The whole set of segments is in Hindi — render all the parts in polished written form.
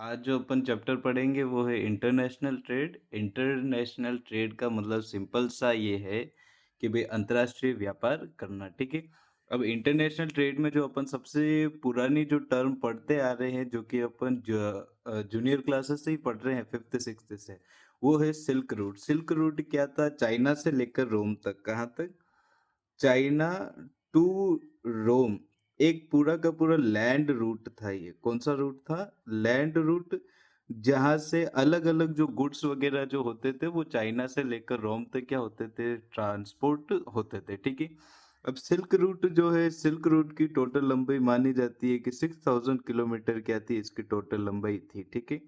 आज जो अपन चैप्टर पढ़ेंगे वो है इंटरनेशनल ट्रेड। इंटरनेशनल ट्रेड का मतलब सिंपल सा ये है कि भाई अंतर्राष्ट्रीय व्यापार करना, ठीक है। अब इंटरनेशनल ट्रेड में जो अपन सबसे पुरानी जो टर्म पढ़ते आ रहे हैं, जो कि अपन जूनियर क्लासेस से ही पढ़ रहे हैं, फिफ्थ सिक्स्थ से, वो है सिल्क रूट। सिल्क रूट क्या था? चाइना से लेकर रोम तक। कहाँ तक? चाइना टू रोम। एक पूरा का पूरा लैंड रूट था। ये कौन सा रूट था? Land route. जहां से अलग अलग जो गुड्स वगैरह जो होते थे वो चाइना से लेकर रोम तक क्या होते थे? ट्रांसपोर्ट होते थे, ठीक है। अब सिल्क रूट जो है, सिल्क रूट की टोटल लंबाई मानी जाती है कि 6000 किलोमीटर क्या थी? इसकी टोटल लंबाई थी, ठीक है।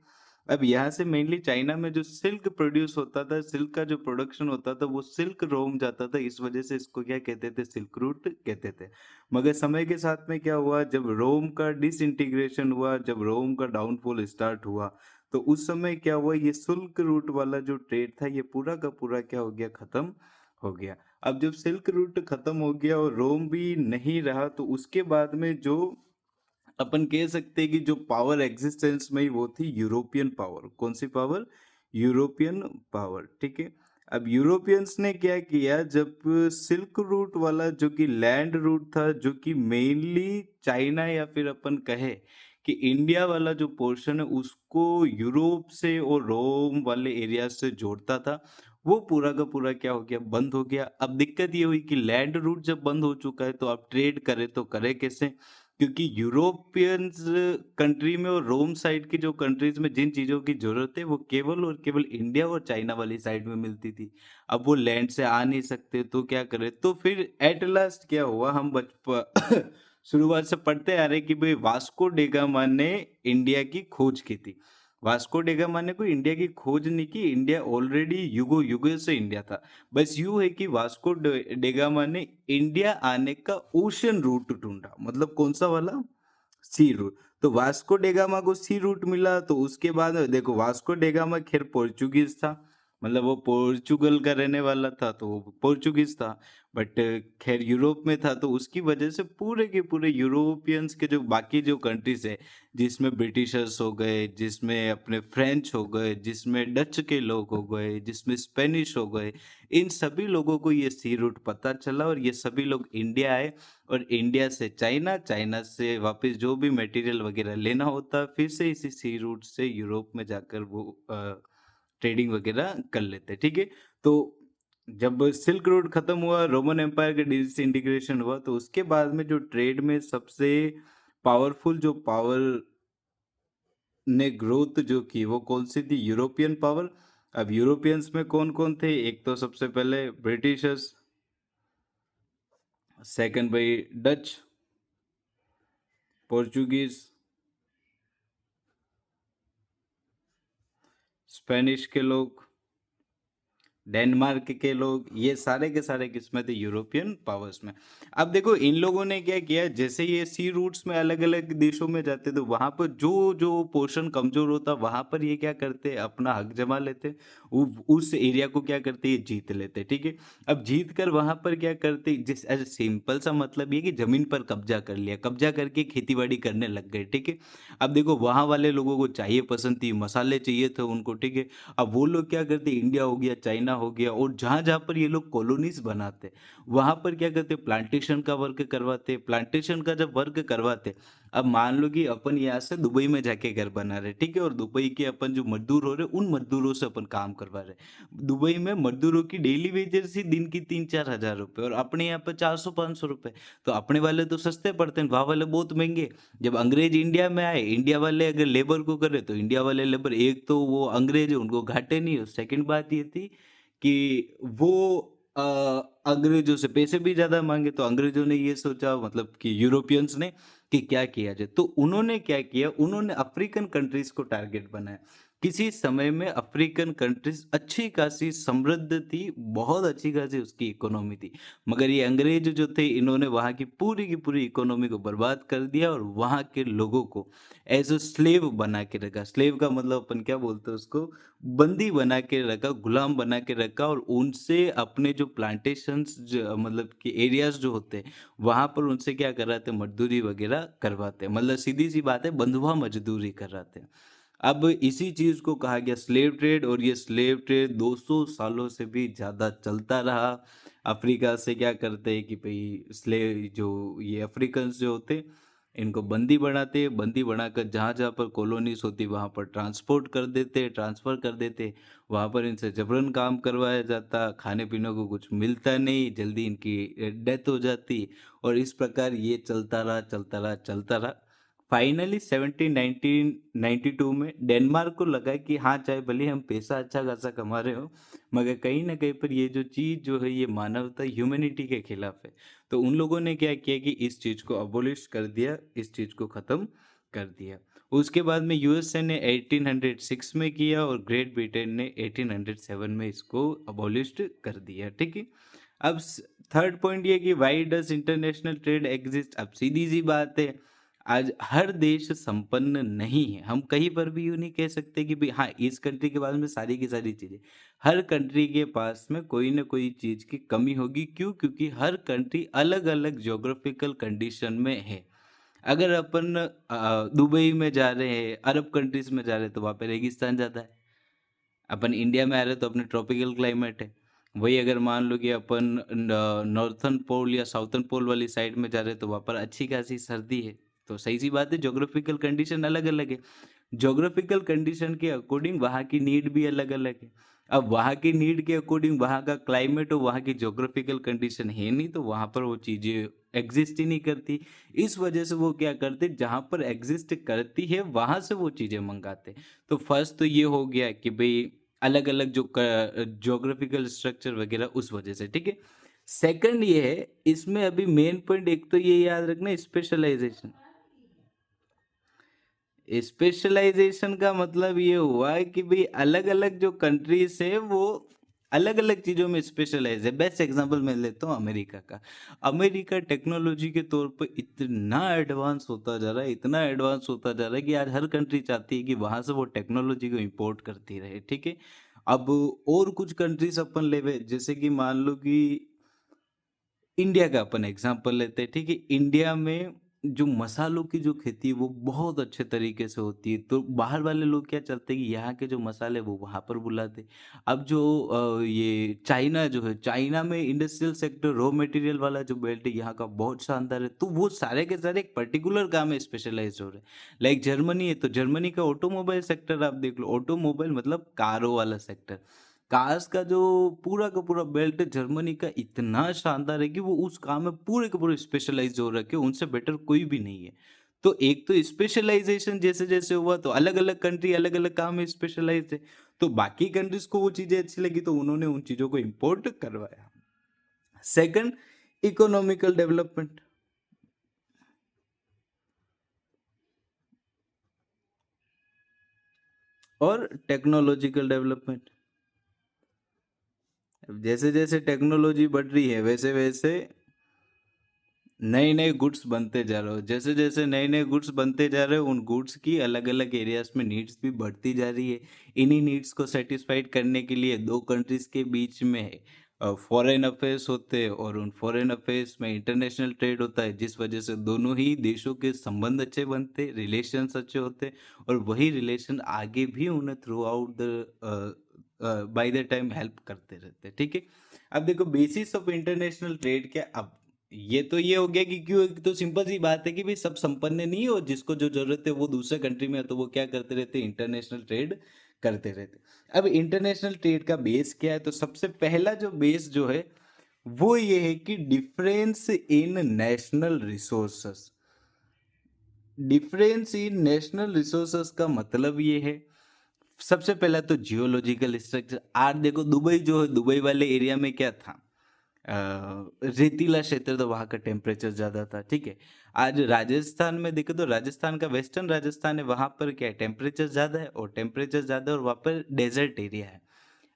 अब यहाँ से मेनली चाइना में जो सिल्क प्रोड्यूस होता था, सिल्क का जो प्रोडक्शन होता था, वो सिल्क रोम जाता था। इस वजह से इसको क्या कहते थे? सिल्क रूट कहते थे। मगर समय के साथ में क्या हुआ, जब रोम का डिसइंटीग्रेशन हुआ, जब रोम का डाउनफॉल स्टार्ट हुआ, तो उस समय क्या हुआ, ये सिल्क रूट वाला जो ट्रेड था ये पूरा का पूरा क्या हो गया? खत्म हो गया। अब जब सिल्क रूट खत्म हो गया और रोम भी नहीं रहा, तो उसके बाद में जो अपन कह सकते हैं कि जो पावर एग्जिस्टेंस में ही वो थी यूरोपियन पावर। कौन सी पावर? यूरोपियन पावर, ठीक है। अब यूरोपियंस ने क्या किया, जब सिल्क रूट वाला जो कि लैंड रूट था, जो कि मेनली चाइना या फिर अपन कहे कि इंडिया वाला जो पोर्शन है उसको यूरोप से और रोम वाले एरिया से जोड़ता था, वो पूरा का पूरा क्या हो गया? बंद हो गया। अब दिक्कत ये हुई कि लैंड रूट जब बंद हो चुका है तो अब ट्रेड करे तो करे कैसे? क्योंकि यूरोपियंस कंट्री में और रोम साइड की जो कंट्रीज में जिन चीजों की जरूरत है वो केवल और केवल इंडिया और चाइना वाली साइड में मिलती थी। अब वो लैंड से आ नहीं सकते तो क्या करे? तो फिर एट लास्ट क्या हुआ, हम शुरुआत से पढ़ते आ रहे कि भाई वास्को डेगामा ने इंडिया की खोज की थी। वास्को डेगामा ने कोई इंडिया की खोज नहीं की, इंडिया ऑलरेडी युगो युगों से इंडिया था। बस यूं है कि वास्को डेगामा ने इंडिया आने का ओशन रूट ढूंढा। मतलब कौन सा वाला? सी रूट। तो वास्को डेगामा को सी रूट मिला, तो उसके बाद देखो वास्को डेगामा खैर पोर्चुगीज था, मतलब वो पोर्चुगल का रहने वाला था, तो वो पोर्चुगीज था। बट खैर यूरोप में था, तो उसकी वजह से पूरे के पूरे यूरोपियंस के जो बाकी जो कंट्रीज है, जिसमें ब्रिटिशर्स हो गए, जिसमें अपने फ्रेंच हो गए, जिसमें डच के लोग हो गए, जिसमें स्पेनिश हो गए, इन सभी लोगों को ये सी रूट पता चला और ये सभी लोग इंडिया आए। और इंडिया से चाइना, चाइना से वापस जो भी मटेरियल वगैरह लेना होता, फिर से इसी सी रूट से यूरोप में जाकर वो ट्रेडिंग वगैरह कर लेते, ठीक है। तो जब सिल्क रोड खत्म हुआ, रोमन एम्पायर का डिसइंटीग्रेशन हुआ, तो उसके बाद में जो ट्रेड में सबसे पावरफुल जो पावर ने ग्रोथ जो की वो कौन सी थी? European power. अब यूरोपियंस में कौन कौन थे? एक तो सबसे पहले ब्रिटिशर्स, सेकंड भाई डच, पोर्चुगीज, स्पेनिश के लोग, डेनमार्क के लोग, ये सारे के सारे किस्में थे यूरोपियन पावर्स में। अब देखो इन लोगों ने क्या किया, जैसे ये सी रूट्स में अलग अलग देशों में जाते तो वहां पर जो जो पोर्शन कमजोर होता वहां पर ये क्या करते? अपना हक जमा लेते। उस एरिया को क्या करते? ये जीत लेते, ठीक है। अब जीत कर वहां पर क्या करते? जिस ऐसे सिंपल सा मतलब ये कि जमीन पर कब्जा कर लिया, कब्जा करके खेतीबाड़ी करने लग गए, ठीक है। अब देखो वहां वाले लोगों को चाहिए पसंद थी, मसाले चाहिए थे उनको, ठीक है। अब वो लोग क्या करते? इंडिया हो गया, चाइना हो गया, और जहां जहां पर ये लोग कॉलोनीज बनाते वहां पर क्या करते? प्लांटेशन का वर्क करवाते। प्लांटेशन का जब वर्क करवाते, अब मान लो कि अपन यहाँ से दुबई में जाके घर बना रहे, ठीक है, और दुबई के अपन जो मजदूर हो रहे उन मजदूरों से अपन काम करवा रहे। दुबई में मजदूरों की डेली वेजेस ही दिन की 3-4 हज़ार रुपए, और अपने यहाँ पे 400-500 रुपए। तो अपने वाले तो सस्ते पड़ते हैं, वहां वाले बहुत महंगे। जब अंग्रेज इंडिया में आए, इंडिया वाले अगर लेबर को करे तो इंडिया वाले लेबर, एक तो वो अंग्रेज है उनको घाटे नहीं हो, सेकंड बात ये थी कि वो अ, अंग्रेजों से पैसे भी ज्यादा मांगे। तो अंग्रेजों ने ये सोचा, मतलब कि यूरोपियंस ने, कि क्या किया जाए। तो उन्होंने क्या किया, उन्होंने अफ्रीकन कंट्रीज को टारगेट बनाया। किसी समय में अफ्रीकन कंट्रीज अच्छी खासी समृद्ध थी, बहुत अच्छी खासी उसकी इकोनॉमी थी। मगर ये अंग्रेज जो थे, इन्होंने वहाँ की पूरी इकोनॉमी को बर्बाद कर दिया और वहाँ के लोगों को एज अ स्लेव बना के रखा। स्लेव का मतलब अपन क्या बोलते हैं उसको? बंदी बना के रखा, गुलाम बना के रखा, और उनसे अपने जो प्लांटेशंस मतलब कि एरियाज जो होते हैं वहां पर उनसे क्या कराते? मजदूरी वगैरह करवाते, मतलब सीधी सी बात है, बंधुआ मजदूरी कराते। अब इसी चीज़ को कहा गया स्लेव ट्रेड, और ये स्लेव ट्रेड 200 सालों से भी ज़्यादा चलता रहा। अफ्रीका से क्या करते हैं कि भई स्लेव जो ये अफ्रीकन्स जो होते, इनको बंदी बनाते, बंदी बनाकर जहाँ-जहाँ पर कॉलोनीज़ होती वहाँ पर ट्रांसपोर्ट कर देते, ट्रांसफ़र कर देते। वहाँ पर इनसे जबरन काम करवाया जाता, खाने-पीने को कुछ मिलता नहीं, जल्दी इनकी डेथ हो जाती, और इस प्रकार ये चलता रहा, चलता रहा, चलता रहा। फाइनली 1992 में डेनमार्क को लगा कि हाँ, चाहे भले हम पैसा अच्छा खासा कमा रहे हो, मगर कहीं न कहीं पर ये जो चीज़ जो है ये मानवता ह्यूमैनिटी के खिलाफ है। तो उन लोगों ने क्या किया कि इस चीज़ को अबॉलिश कर दिया, इस चीज़ को ख़त्म कर दिया। उसके बाद में यूएसए ने 1806 में किया, और ग्रेट ब्रिटेन ने 1807 में इसको अबॉलिश्ड कर दिया, ठीक है? अब स थर्ड पॉइंट ये कि why does international trade exist? अब सीधी-सी बात है, आज हर देश संपन्न नहीं है। हम कहीं पर भी यूँ नहीं कह सकते कि भई हाँ, इस कंट्री के पास में सारी की सारी चीज़ें। हर कंट्री के पास में कोई न कोई चीज़ की कमी होगी। क्यों? क्योंकि हर कंट्री अलग-अलग ज्योग्राफिकल कंडीशन में है। अगर अपन दुबई में जा रहे हैं, अरब कंट्रीज़ में जा रहे हैं, तो वहाँ पे रेगिस्तान ज़्यादा है। अपन इंडिया में आ रहे हैं तो अपने ट्रॉपिकल क्लाइमेट है। वही अगर मान लो कि अपन नॉर्थर्न पोल या साउथर्न पोल वाली साइड में जा रहे हैं तो वहाँ पर अच्छी खासी सर्दी है। तो सही-सी बात है, ज्योग्राफिकल कंडीशन अलग-अलग है। ज्योग्राफिकल कंडीशन के अकॉर्डिंग वहाँ की नीड भी अलग-अलग है। अब वहाँ की नीड के अकॉर्डिंग वहाँ का क्लाइमेट और वहाँ की ज्योग्राफिकल कंडीशन है नहीं, तो वहाँ पर वो चीज़ें एग्ज़िस्ट ही नहीं करती। इस वजह से वो क्या करते, जहाँ पर एग्ज़िस्ट करती है वहाँ से वो चीज़ें मँगाते। तो फर्स्ट तो ये हो गया कि भई अलग-अलग जो ज्योग्राफिकल स्ट्रक्चर वगैरह उस वजह से, ठीक है? सेकंड ये है, इसमें अभी मेन पॉइंट एक तो ये याद रखना, स्पेशलाइज़ेशन। स्पेशलाइज़ेशन का मतलब ये हुआ कि भई अलग-अलग जो कंट्रीज़ है वो अलग-अलग चीज़ों में स्पेशलाइज़ है। बेस्ट एग्ज़ाम्पल मैं लेता हूँ अमेरिका का। अमेरिका टेक्नोलॉजी के तौर पे इतना एडवांस होता जा रहा है, इतना एडवांस होता जा रहा है कि आज हर कंट्री चाहती है कि वहाँ से वो टेक्नोलॉजी को इम्पोर्ट करती रहे, ठीक है? अब और कुछ कंट्रीज़ अपन लेवे, जैसे कि मान लो कि इंडिया का अपन एग्जांपल लेते हैं, ठीक है? इंडिया में जो मसालों की जो खेती है वो बहुत अच्छे तरीके से होती है। तो बाहर वाले लोग क्या चाहते हैं कि यहाँ के जो मसाले वो वहाँ पर बुलाते। अब जो ये चाइना जो है, चाइना में इंडस्ट्रियल सेक्टर रॉ मटेरियल वाला जो बेल्ट है यहाँ का बहुत शानदार है। तो वो सारे के सारे एक पर्टिकुलर काम में स्पेशलाइज़्ड हो रहे हैं। लाइक जर्मनी है तो जर्मनी का ऑटोमोबाइल सेक्टर आप देख लो। ऑटोमोबाइल मतलब कारों वाला सेक्टर। कार्स का जो पूरा का पूरा बेल्ट जर्मनी का इतना शानदार है कि वो उस काम में पूरे के पूरे स्पेशलाइज्ड हो रखे हैं, उनसे बेटर कोई भी नहीं है। तो एक तो स्पेशलाइजेशन जैसे-जैसे हुआ तो अलग-अलग कंट्री अलग-अलग काम में स्पेशलाइज्ड है। तो बाकी कंट्रीज़ को वो चीज़ें अच्छी लगी तो उन्होंने उन चीज़ों को इम्पोर्ट करवाया। सेकंड, इकोनॉमिकल डेवलपमेंट और टेक्नोलॉजिकल डेवलपमेंट। अब जैसे-जैसे टेक्नोलॉजी बढ़ रही है वैसे-वैसे नए-नए गुड्स बनते जा रहे हो। जैसे-जैसे नए-नए गुड्स बनते जा रहे हो, उन गुड्स की अलग-अलग एरियाज़ में नीड्स भी बढ़ती जा रही है। इन्हीं नीड्स को सैटिस्फाइड करने के लिए 2 कंट्रीज़ के बीच में फॉरेन अफेयर्स होते हैं, और उन फॉरेन अफेयर्स में इंटरनेशनल ट्रेड होता है, जिस वजह से दोनों ही देशों के संबंध अच्छे बनते, रिलेशंस अच्छे होते, और वही रिलेशन आगे भी उन्हें through out by the time help करते रहते हैं, ठीक है? अब देखो बेसिस ऑफ इंटरनेशनल ट्रेड क्या, अब ये तो ये हो गया कि क्यों, एक तो सिंपल सी बात है कि भाई सब संपन्न नहीं हो, जिसको जो जरूरत है वो दूसरे कंट्री में है तो वो क्या करते रहते हैं, इंटरनेशनल ट्रेड करते रहते। अब इंटरनेशनल ट्रेड का बेस क्या है, तो सबसे पहला जो बेस जो है वो ये है कि difference in national resources. Difference in national resources का मतलब ये है, सबसे पहला तो जियोलॉजिकल स्ट्रक्चर। आज देखो दुबई जो है, दुबई वाले एरिया में क्या था, रेतीला क्षेत्र, तो वहाँ का टेम्परेचर ज़्यादा था, ठीक है। आज राजस्थान में देखो तो राजस्थान का वेस्टर्न राजस्थान है, वहाँ पर क्या है, टेम्परेचर ज़्यादा है, और टेम्परेचर ज़्यादा है और वहाँ पर डेजर्ट एरिया है।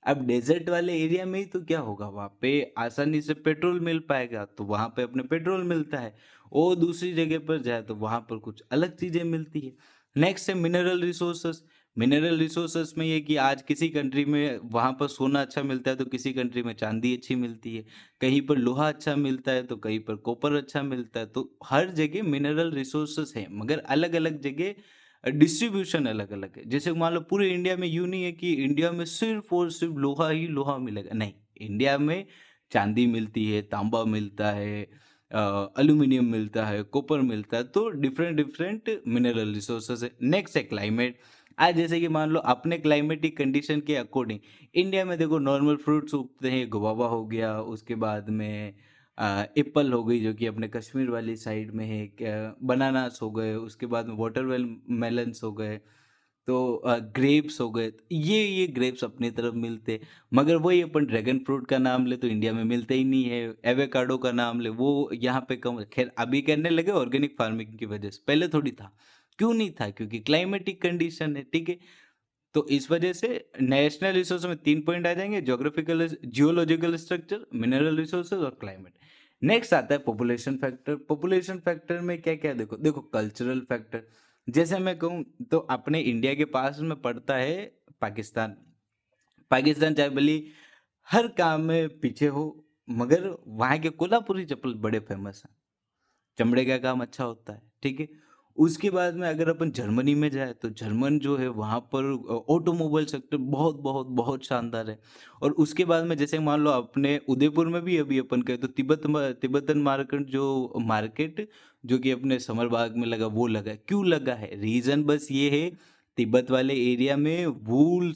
अब डेजर्ट वाले एरिया में ही तो क्या होगा, वहाँ पे आसानी से पेट्रोल मिल पाएगा, तो वहाँ पे अपने पेट्रोल मिलता है। और दूसरी जगह पर जाए तो वहाँ पर कुछ अलग चीज़ें मिलती है। नेक्स्ट है मिनरल रिसोर्सेस। मिनरल रिसोर्सेस में ये कि आज किसी कंट्री में वहाँ पर सोना अच्छा मिलता है तो किसी कंट्री में चांदी अच्छी मिलती है। कहीं पर लोहा अच्छा मिलता है तो कहीं पर कॉपर अच्छा मिलता है। तो हर जगह मिनरल रिसोर्सेस हैं, मगर अलग अलग जगह डिस्ट्रीब्यूशन अलग-अलग है। जैसे मान लो पूरे इंडिया में यूँ नहीं है कि इंडिया में सिर्फ़ और सिर्फ़ लोहा ही लोहा मिलेगा, नहीं। इंडिया में चाँदी मिलती है, तांबा मिलता है, एल्यूमीनियम मिलता है, कॉपर मिलता है, तो डिफरेंट-डिफरेंट मिनरल रिसोर्सेज़ है। नेक्स्ट है क्लाइमेट। आज जैसे कि मान लो अपने क्लाइमेटिक कंडीशन के अकॉर्डिंग इंडिया में देखो नॉर्मल फ्रूट्स उगते हैं, गुआवा हो गया, उसके बाद में एप्पल हो गई जो कि अपने कश्मीर वाली साइड में है, क्या बनानास हो गए, उसके बाद में वाटरमेल मेलन्स हो गए, तो ग्रेप्स हो गए। ये ग्रेप्स अपनी तरफ मिलते, मगर वही अपन ड्रैगन फ्रूट का नाम ले तो इंडिया में मिलता ही नहीं है। एवोकाडो का नाम ले वो यहाँ पे कम है। खैर अभी करने लगे ऑर्गेनिक फार्मिंग की वजह से, पहले थोड़ी था। क्यों नहीं था? क्योंकि क्लाइमेटिक कंडीशन है, ठीक है? तो इस वजह से नेशनल रिसोर्स में 3 पॉइंट आ जाएँगे, geographical geological structure, mineral resources और क्लाइमेट। नेक्स्ट आता है पॉपुलेशन फैक्टर। पॉपुलेशन फैक्टर में क्या-क्या देखो, देखो कल्चरल फैक्टर, जैसे मैं कहूँ तो अपने इंडिया के पास में पड़ता है पाकिस्तान। पाकिस्तान चाहे भले ही हर काम में पीछे हो, मगर वहाँ के कोल्हापुरी चप्पल बड़े फेमस हैं। चमड़े का काम अच्छा होता है, ठीक है? उसके बाद में अगर अपन जर्मनी में जाएँ तो जर्मन जो है वहाँ पर ऑटोमोबाइल सेक्टर बहुत शानदार है। और उसके बाद में जैसे मान लो अपने उदयपुर में भी अभी अपन कहें तो तिब्बतन मार्केट जो कि अपने समर बाग में लगा वो लगा है। क्यों लगा है? रीज़न बस ये है, तिब्बत वाले एरिया में वूल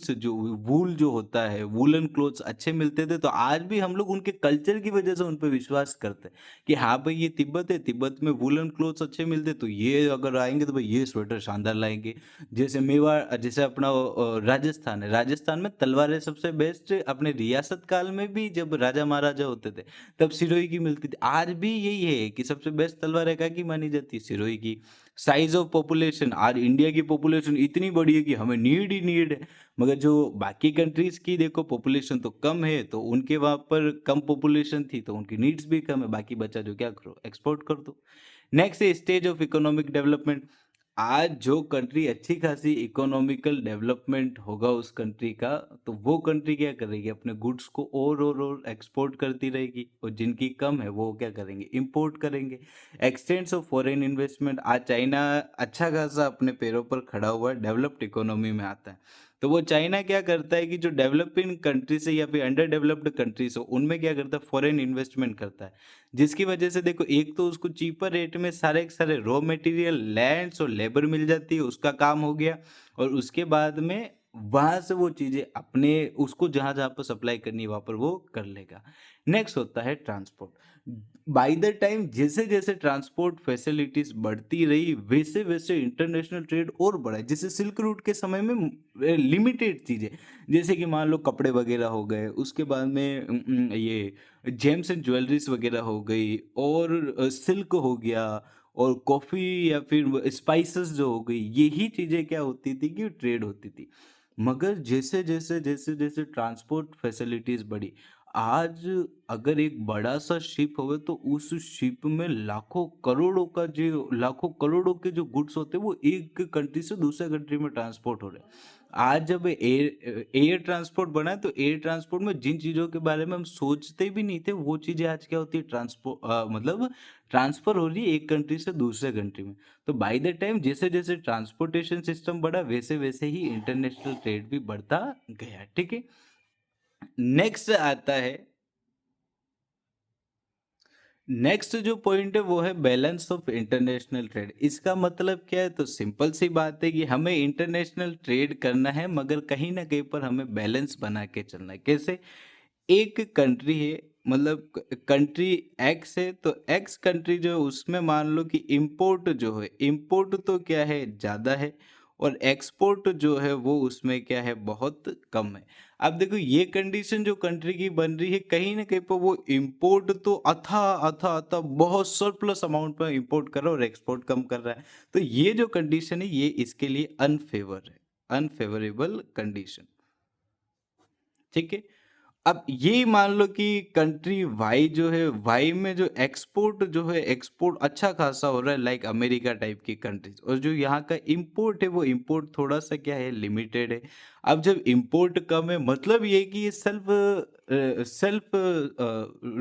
जो होता है, वूलन क्लॉथ्स अच्छे मिलते थे, तो आज भी हम लोग उनके कल्चर की वजह से उन पे विश्वास करते हैं। कि हाँ भाई ये तिब्बत है, तिब्बत में वूलन क्लोथ्स अच्छे मिलते तो ये अगर आएँगे तो भाई ये स्वेटर शानदार लाएँगे। जैसे जैसे अपना राजस्थान है, राजस्थान में तलवारें सबसे बेस्ट अपने रियासत काल में भी जब राजा-महाराजा होते थे, तब सिरोही की मिलती थी। आज भी यही है कि सबसे बेस्ट तलवार काकी मानी जाती है? सिरोही की। साइज़ ऑफ पॉपुलेशन, आज इंडिया की पॉपुलेशन इतनी बड़ी है कि हमें नीड ही नीड है। मगर जो बाकी कंट्रीज़ की देखो पॉपुलेशन तो कम है, तो उनके वहाँ पर कम पॉपुलेशन थी, तो उनकी नीड्स भी कम है, बाकी बचा जो क्या करो, एक्सपोर्ट कर दो। नेक्स्ट है स्टेज ऑफ इकोनॉमिक डेवलपमेंट। आज जो कंट्री अच्छी खासी इकोनॉमिकल डेवलपमेंट होगा उस कंट्री का, तो वो कंट्री क्या करेगी? अपने गुड्स को और एक्सपोर्ट करती रहेगी और जिनकी कम है, वो क्या करेंगे? इम्पोर्ट करेंगे। एक्सटेंस ऑफ फॉरेन इन्वेस्टमेंट, आज चाइना अच्छा खासा अपने पैरों पर खड़ा हुआ है, डेवलप्ड इकोनॉमी में आता है। तो वो चाइना क्या करता है कि जो डेवलपिंग कंट्रीज़ है या फिर अंडर डेवलप्ड कंट्रीज़ हो, उनमें क्या करता है? फॉरेन इन्वेस्टमेंट करता है। जिसकी वजह से देखो एक तो उसको चीपर रेट में सारे के सारे रॉ मटेरियल, लैंड्स और लेबर मिल जाती है, उसका काम हो गया। और उसके बाद में वहाँ से वो चीज़ें अपने उसको जहाँ-जहाँ पर सप्लाई करनी है वहाँ पर वो कर लेगा। नेक्स्ट होता है ट्रांसपोर्ट। बाय द टाइम जैसे-जैसे ट्रांसपोर्ट फैसिलिटीज़ बढ़ती रही, वैसे-वैसे इंटरनेशनल ट्रेड और बढ़ा। जैसे सिल्क रूट के समय में लिमिटेड चीज़ें, जैसे कि मान लो कपड़े वगैरह हो गए, उसके बाद में ये जेम्स एंड ज्वेलरीज वगैरह हो गई और सिल्क हो गया और कॉफ़ी या फिर स्पाइसेस जो हो गई, यही चीज़ें क्या होती थी कि ट्रेड होती थी। मगर जैसे-जैसे ट्रांसपोर्ट फैसिलिटीज़ बढ़ी, आज अगर एक बड़ा-सा शिप होवे तो उस शिप में लाखों करोड़ों के जो गुड्स होते हैं वो एक कंट्री से दूसरे कंट्री में ट्रांसपोर्ट हो रहे हैं। आज जब एयर ट्रांसपोर्ट बना है तो एयर ट्रांसपोर्ट में जिन चीज़ों के बारे में हम सोचते भी नहीं थे वो चीज़ें आज क्या होती है मतलब ट्रांसफ़र हो रही है एक कंट्री से दूसरे कंट्री में। तो बाय द टाइम जैसे-जैसे ट्रांसपोर्टेशन सिस्टम बढ़ा वैसे-वैसे ही इंटरनेशनल ट्रेड भी बढ़ता गया, ठीक है? नेक्स्ट आता है नेक्स्ट जो पॉइंट है वो है बैलेंस ऑफ इंटरनेशनल ट्रेड। इसका मतलब क्या है? तो सिंपल सी बात है कि हमें इंटरनेशनल ट्रेड करना है मगर कहीं न कहीं पर हमें बैलेंस बना के चलना है। कैसे? एक कंट्री है, मतलब कंट्री एक्स है, तो एक्स कंट्री जो है उसमें मान लो कि इम्पोर्ट जो है, इम्पोर्ट तो क्या है ज़्यादा है और एक्सपोर्ट जो है वो उसमें क्या है बहुत कम है। अब देखो ये कंडीशन जो कंट्री की बन रही है कहीं ना कहीं पर वो इम्पोर्ट तो अथा बहुत सरप्लस अमाउंट में इम्पोर्ट कर रहा है और एक्सपोर्ट कम कर रहा है। तो ये जो कंडीशन है ये इसके लिए अनफेवरेबल कंडीशन, ठीक है? अब ये मान लो कि कंट्री वाई जो है, वाई में जो एक्सपोर्ट जो है, एक्सपोर्ट अच्छा खासा हो रहा है लाइक अमेरिका टाइप की कंट्रीज, और जो यहाँ का इंपोर्ट है वो इंपोर्ट थोड़ा सा क्या है, लिमिटेड है। अब जब इंपोर्ट कम है मतलब ये है कि ये सेल्फ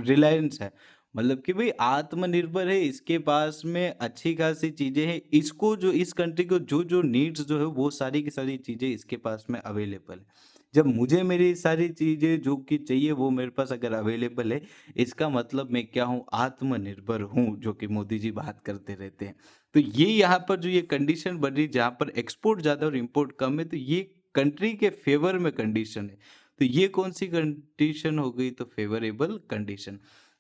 रिलायंस है, मतलब कि भाई आत्मनिर्भर है, इसके पास में अच्छी खासी चीज़ें हैं, इसको जो इस कंट्री को जो नीड्स जो है वो सारी की सारी चीज़ें इसके पास में अवेलेबल है। जब मुझे मेरी सारी चीज़ें जो कि चाहिए वो मेरे पास अगर अवेलेबल है, इसका मतलब मैं क्या हूँ, आत्मनिर्भर हूँ, जो कि मोदी जी बात करते रहते हैं। तो ये यहाँ पर जो ये कंडीशन बन रही जहाँ पर एक्सपोर्ट ज़्यादा और इम्पोर्ट कम है, तो ये कंट्री के फेवर में कंडीशन है। तो ये कौन सी कंडीशन हो गई, तो फेवरेबल कंडीशन।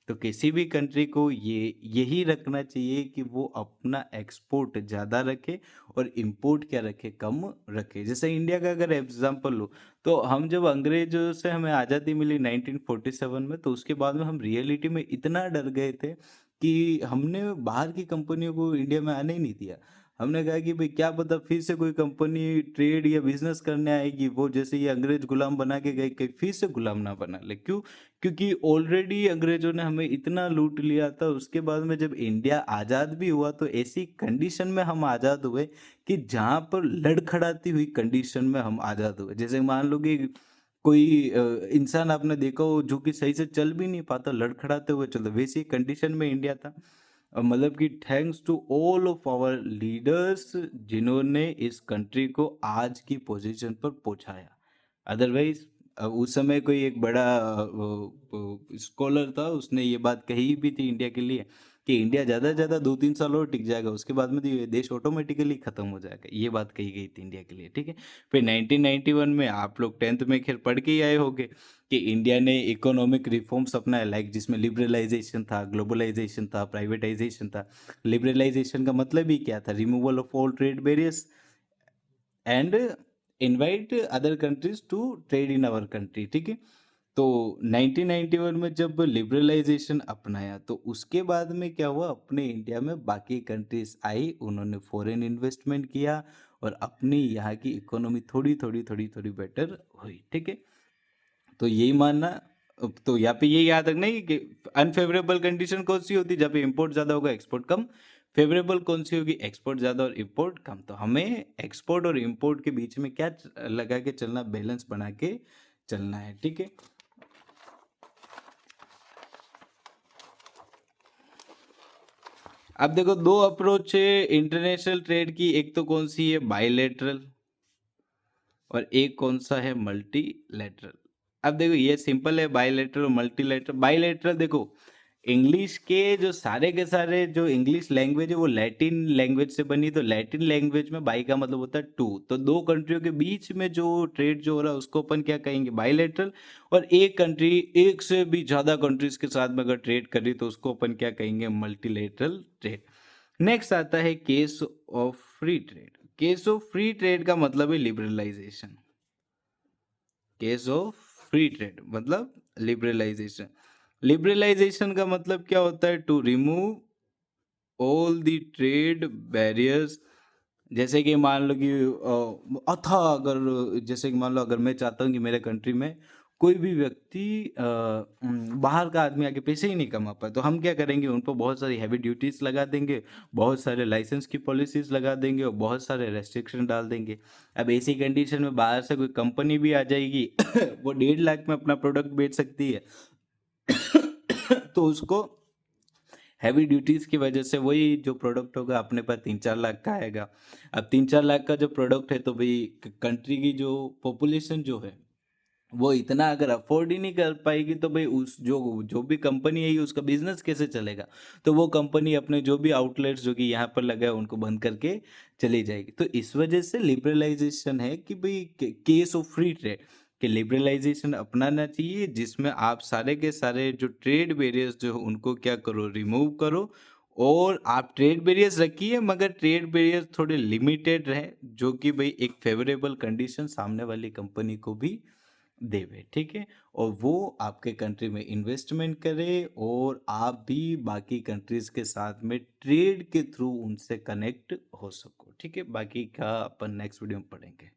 तो किसी भी कंट्री को ये यही रखना चाहिए कि वो अपना एक्सपोर्ट ज़्यादा रखे और इंपोर्ट क्या रखे, कम रखे। जैसे इंडिया का अगर एग्जांपल लो, तो हम जब अंग्रेजों से हमें आज़ादी मिली 1947 में, तो उसके बाद में हम रियलिटी में इतना डर गए थे कि हमने बाहर की कंपनियों को इंडिया में आने ही नहीं दिया। हमने कहा कि भाई क्या पता फिर से कोई कंपनी ट्रेड या बिजनेस करने आएगी, वो जैसे ये अंग्रेज गुलाम बना के गए, कहीं फिर से गुलाम ना बना ले। क्यों? क्योंकि ऑलरेडी अंग्रेजों ने हमें इतना लूट लिया था। उसके बाद में जब इंडिया आज़ाद भी हुआ, तो ऐसी कंडीशन में हम आज़ाद हुए कि जहाँ पर लड़खड़ाती हुई कंडीशन में हम आज़ाद हुए। जैसे मान लो कि कोई इंसान आपने देखा हो जो कि सही से चल भी नहीं पाता, लड़खड़ाते हुए चलता, वैसी कंडीशन में इंडिया था। मतलब कि thanks to all of our leaders, जिन्होंने इस कंट्री को आज की पोजीशन पर पहुंचाया। अदरवाइज उस समय कोई एक बड़ा स्कॉलर था, उसने ये बात कही भी थी इंडिया के लिए कि इंडिया ज़्यादा से ज़्यादा 2-3 साल और टिक जाएगा, उसके बाद में तो ये देश ऑटोमेटिकली ख़त्म हो जाएगा। ये बात कही गई थी इंडिया के लिए, ठीक है। फिर 1991 में आप लोग 10th में खैर पढ़ के ही आए होंगे कि इंडिया ने इकोनॉमिक रिफॉर्म्स अपनाए, लाइक जिसमें लिबरलाइजेशन था, ग्लोबलाइजेशन था, प्राइवेटाइजेशन था। लिबरलाइजेशन का मतलब ही क्या था, removal of all trade barriers and invite other countries to trade in our country, ठीक है। तो 1991 में जब लिबरलाइजेशन अपनाया, तो उसके बाद में क्या हुआ, अपने इंडिया में बाकी कंट्रीज आई, उन्होंने फॉरेन इन्वेस्टमेंट किया और अपनी यहाँ की इकोनॉमी थोड़ी थोड़ी थोड़ी थोड़ी बेटर हुई, ठीक है। तो यही मानना, तो यहाँ पे ये याद रखना ही कि अनफेवरेबल कंडीशन कौन सी होती है, जब इंपोर्ट ज़्यादा होगा एक्सपोर्ट कम। फेवरेबल कौन सी होगी, एक्सपोर्ट ज़्यादा और इंपोर्ट कम। तो हमें एक्सपोर्ट और इंपोर्ट के बीच में क्या लगा के चलना, बैलेंस बना के चलना है, ठीक है। अब देखो दो अप्रोच है इंटरनेशनल ट्रेड की, एक तो कौन सी है, बायलैटरल, और एक कौन सा है, मल्टीलैटरल। अब देखो ये सिंपल है, बायलैटरल और मल्टीलैटरल। बायलैटरल देखो, इंग्लिश के जो सारे के सारे जो इंग्लिश लैंग्वेज है वो लैटिन लैंग्वेज से बनी, तो लैटिन लैंग्वेज में बाई का मतलब होता है टू। तो दो कंट्रियों के बीच में जो ट्रेड जो हो रहा है उसको अपन क्या कहेंगे, बायलैटरल। और एक कंट्री एक से भी ज्यादा कंट्रीज के साथ में अगर ट्रेड कर रही तो उसको अपन क्या कहेंगे, मल्टीलैटरल ट्रेड। नेक्स्ट आता है case of free trade. Case of free trade का मतलब है liberalisation. Case of free trade मतलब लिबरलाइजेशन। लिबरलाइजेशन का मतलब क्या होता है, to remove all the trade barriers. जैसे कि मान लो कि अथा अगर जैसे कि मान लो अगर मैं चाहता हूँ कि मेरे कंट्री में कोई भी व्यक्ति बाहर का आदमी आके पैसे ही नहीं कमा पाए, तो हम क्या करेंगे, उन पर बहुत सारी हैवी ड्यूटीज लगा देंगे, बहुत सारे लाइसेंस की पॉलिसीज लगा देंगे और बहुत सारे रेस्ट्रिक्शन डाल देंगे। अब ऐसी कंडीशन में बाहर से कोई कंपनी भी आ जाएगी वो 1.5 लाख में अपना प्रोडक्ट बेच सकती है तो उसको हैवी ड्यूटीज की वजह से वही जो प्रोडक्ट होगा अपने पास 3-4 लाख का आएगा। अब 3-4 लाख का जो प्रोडक्ट है, तो भाई कंट्री की जो पॉपुलेशन जो है वो इतना अगर अफोर्ड ही नहीं कर पाएगी, तो भाई उस जो जो भी कंपनी है उसका बिजनेस कैसे चलेगा। तो वो कंपनी अपने जो भी आउटलेट्स जो कि यहाँ पर लगा है उनको बंद करके चली जाएगी। तो इस वजह से लिबरलाइजेशन है कि भाई केस ऑफ फ्री ट्रेड कि लिबरलाइजेशन अपनाना चाहिए, जिसमें आप सारे के सारे जो ट्रेड बैरियर्स जो उनको क्या करो, रिमूव करो। और आप ट्रेड बैरियर्स रखिए, मगर ट्रेड बैरियर्स थोड़े लिमिटेड रहे, जो कि भाई एक फेवरेबल कंडीशन सामने वाली कंपनी को भी देवे, ठीक है। और वो आपके कंट्री में इन्वेस्टमेंट करे और आप भी बाकी कंट्रीज के साथ में ट्रेड के थ्रू उनसे कनेक्ट हो सको, ठीक है। बाकी का अपन नेक्स्ट वीडियो में पढ़ेंगे।